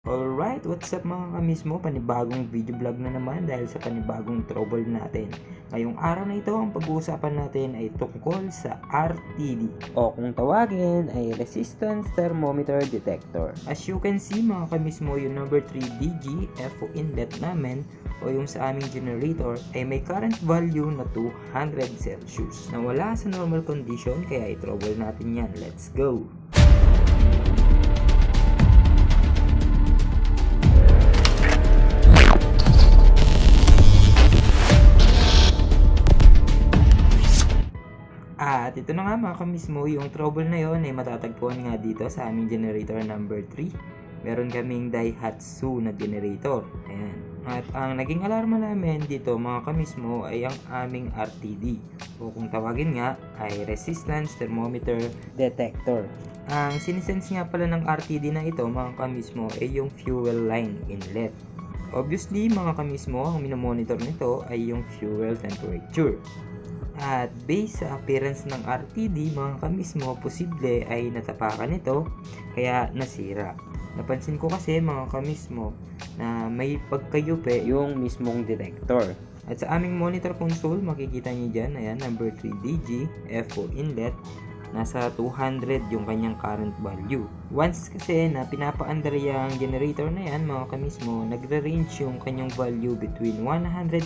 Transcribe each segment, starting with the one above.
Alright, what's up mga kamismo? Panibagong video vlog na naman dahil sa panibagong trouble natin. Ngayong araw na ito, ang pag-uusapan natin ay tungkol sa RTD o kung tawagin ay Resistance Thermometer Detector. As you can see mga kamismo, yung number 3 DG FO inlet namin o yung sa aming generator ay may current value na 200 Celsius na wala sa normal condition, kaya i-trouble natin yan. Let's go! At ito na nga mga kamismo, yung trouble na yon ay matatagpuan nga dito sa aming generator number 3. Meron kaming Daihatsu na generator. Ayan. At ang naging alarma namin dito mga kamismo ay ang aming RTD o kung tawagin nga ay Resistance Thermometer Detector. Ang sinisense nga pala ng RTD na ito mga kamismo ay yung fuel line inlet. Obviously mga kamismo, ang minomonitor nito ay yung fuel temperature. At based sa appearance ng RTD mga kamismo, posible ay natapakan ito kaya nasira. Napansin ko kasi mga kamismo na may pagkayupe yung mismong detector. At sa aming monitor console makikita niyo dyan, ayan, number 3 DG FO inlet, nasa 200 yung kanyang current value. Once kasi na pinapaandar yung generator na yan mga kamismo, nagre-range yung kanyang value between 120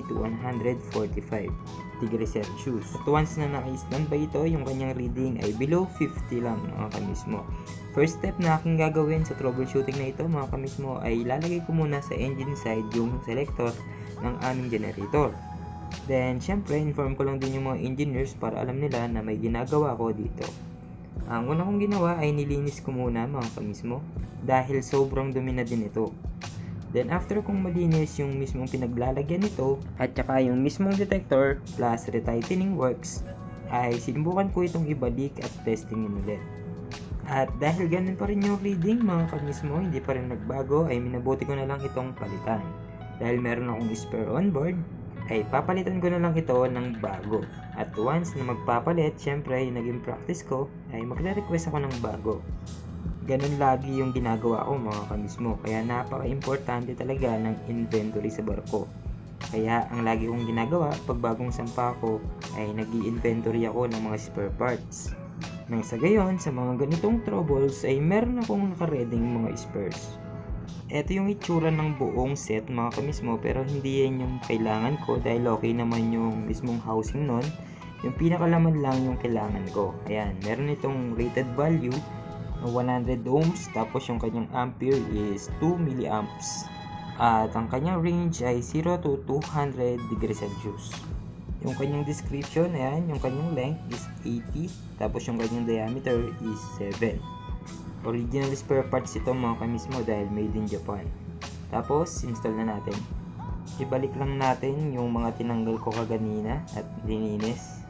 to 145 degrees Celsius. At once na naka-standby ito, yung kanyang reading ay below 50 lang mga kamismo. First step na aking gagawin sa troubleshooting na ito mga kamismo ay ilalagay ko muna sa engine side yung selector ng aming generator. Then, syempre, inform ko lang din yung mga engineers para alam nila na may ginagawa ko dito. Ang una kong ginawa ay nilinis ko muna mga kamismo dahil sobrang dumi na din ito. Then, after kong malinis yung mismong pinaglalagyan nito at saka yung mismong detector plus retightening works, ay sinubukan ko itong ibalik at testingin ulit. At dahil ganun pa rin yung reading mga kamismo, hindi pa rin nagbago, ay minabuti ko na lang itong palitan. Dahil meron akong spare on board, ay papalitan ko na lang ito ng bago. At once na magpapalit, syempre yung naging practice ko ay magre-request ako ng bago. Ganun lagi yung ginagawa ko mga kamismo, kaya napaka-importante talaga ng inventory sa barko. Kaya ang lagi kong ginagawa pag bagong sampa ko ay nag-i-inventory ako ng mga spare parts. Nang sa gayon, sa mga ganitong troubles ay meron akong nakareding mga spares. Ito yung itsura ng buong set mga kamismo, pero hindi yan yung kailangan ko dahil okay naman yung mismong housing nun. Yung pinakalaman lang yung kailangan ko. Ayan, meron itong rated value na 100 ohms, tapos yung kanyang ampere is 2 milliamps. At ang kanyang range ay 0 to 200 degrees Celsius. Yung kanyang description, ayan, yung kanyang length is 80, tapos yung kanyang diameter is 7. Original spare parts ito mga kamismo dahil made in Japan. Tapos, install na natin. Ibalik lang natin yung mga tinanggal ko kaganina at lininis.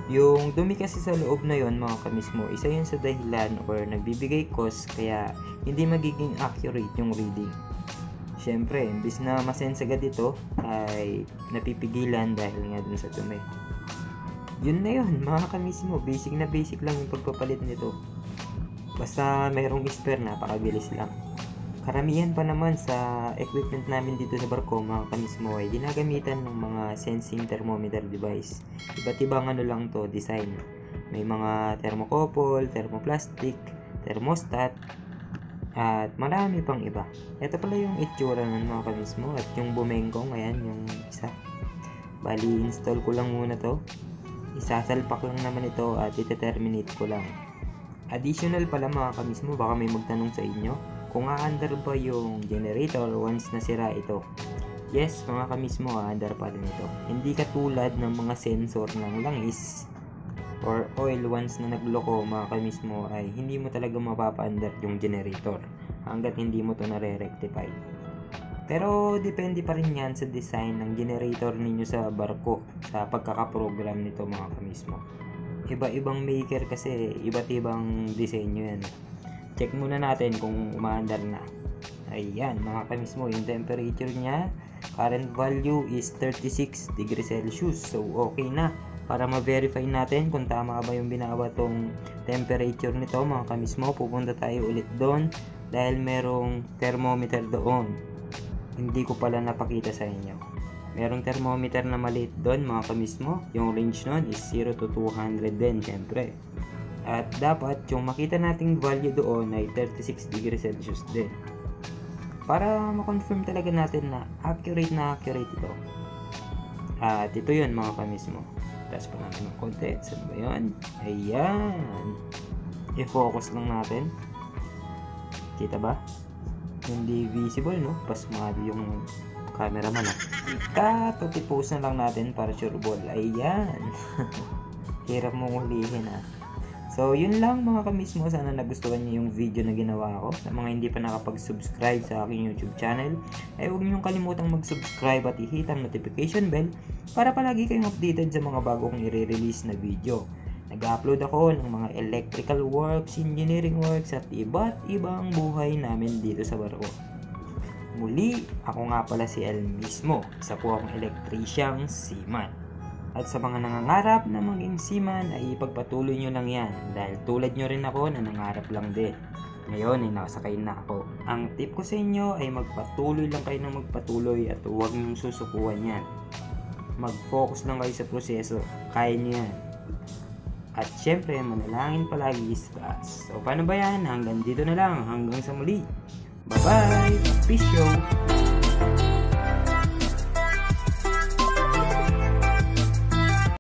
Yung dumi kasi sa loob na yon mga kamismo, isa yun sa dahilan or nagbibigay cause kaya hindi magiging accurate yung reading. Siyempre, imbis na masense agad ito, ay napipigilan dahil nga dun sa dumi. Yun na yun mga kamismo, basic na basic lang yung pagpapalit nito. Basta mayroong spare, napakabilis lang. Karamihan pa naman sa equipment namin dito sa barko mga kamismo ay ginagamitan ng mga sensing thermometer device. Iba't ibang ano lang to, design. May mga thermocouple, thermoplastic, thermostat, at marami pang iba. Ito pala yung itsura ng mga kamismo at yung bumengkong, ayan yung isa. Bali, install ko lang muna to. Isasalpak lang naman ito at ite-terminate ko lang. Additional pala mga kamismo, baka may magtanong sa inyo kung aandar ba yung generator once nasira ito. Yes mga kamismo, aandar pa rin ito. Hindi katulad ng mga sensor ng langis or oil, once na nagloko mga kamismo ay hindi mo talaga mapapaandar yung generator hanggat hindi mo to nare-rectify. Pero depende pa rin yan sa design ng generator ninyo sa barko, sa pagkakaprogram nito mga kamismo. Iba-ibang maker kasi, iba't ibang disenyo yan. Check muna natin kung umaandar na. Ayan mga kamismo, yung temperature niya, current value is 36 degrees Celsius. So okay na. Para ma-verify natin kung tama ba yung binawa tong temperature nito mga kamismo, pupunta tayo ulit doon. dahil merong thermometer doon. Hindi ko pala napakita sa inyo. Merong thermometer na maliit doon mga kamismo. Yung range nun is 0 to 200 din syempre. At dapat yung makita nating value doon ay 36 degrees Celsius din. Para ma-confirm talaga natin na accurate ito. At ito yun mga kamismo. Taas pa natin ng konti. Saan ba yun? Ayan. I-focus lang natin. Kita ba? Hindi visible, no? Pasmado yung cameraman. Ikatutipos na lang natin para sure ball. Ayan. Hirap mong hulihin, ha? So, yun lang mga kamismo. Sana nagustuhan niyo yung video na ginawa ko. Sa mga hindi pa nakapag-subscribe sa aking YouTube channel, ay huwag niyong kalimutang mag-subscribe at i-hit ang notification bell para palagi kayong updated sa mga bago kong i-release na video. Nag-upload ako ng mga electrical works, engineering works, at iba't ibang buhay namin dito sa barko. Muli, ako nga pala si El mismo. Isa po akong elektrisyang seaman. At sa mga nangangarap na maging seaman ay ipagpatuloy nyo lang yan dahil tulad nyo rin ako na nangarap lang din. Ngayon ay nakasakay na ako. Ang tip ko sa inyo ay magpatuloy lang kayo ng magpatuloy at huwag nyong susukuan yan. Mag-focus lang kayo sa proseso. Kaya nyo yan. At syempre manalangin palagi sa taas. So paano ba yan? Hanggang dito na lang. Hanggang sa muli. Bye bye! Peace out!